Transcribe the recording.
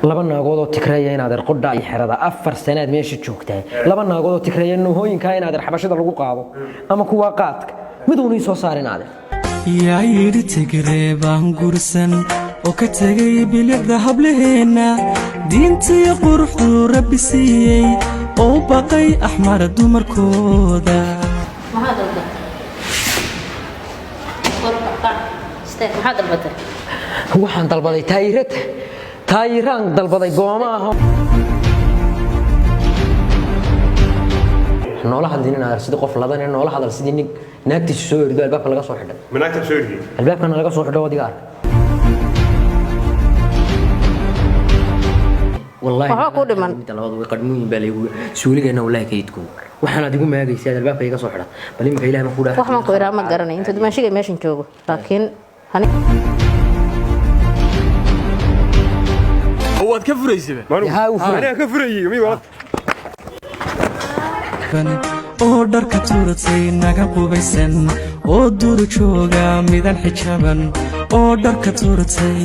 laba naagood oo tikraya inaad qodha ay xirada 4 sanaad meesha joogtay laba naagood oo tikraya hooyinka inaad xabashada lagu qaado ama kuwa qaadka mid uu soo saarinaad yaa yiri tigre baan gursan oo ka tagay bilicda hableena diintii quruxdu rabbi siiyay oo baqay ahmar dumarkooda waxaan dalbaday taayiraan dalbaday goomaha noola hadlina sida qof ladan noola hadal sidii nin naagtiisa soo yirdo albaabka laga soo xidhay manaagta soo yirdi albaabka laga soo xidhay wadiga ark والله waxa ku dhiman mid labadu way qadmuun baa leeyahay suuligeena wallahi kaydku waxaan adigu maagaysaa albaabka iga soo xidha bal imka ilaahay ma ku dhaafay wax ma ku iraa ma garanay inta dimaashiga meeshan joogo laakiin hani هو كفريسه انا كفريي مي ولد oo dharka tuuratay naga qubaysan oo duur jooga midan xijaban oo dharka tuuratay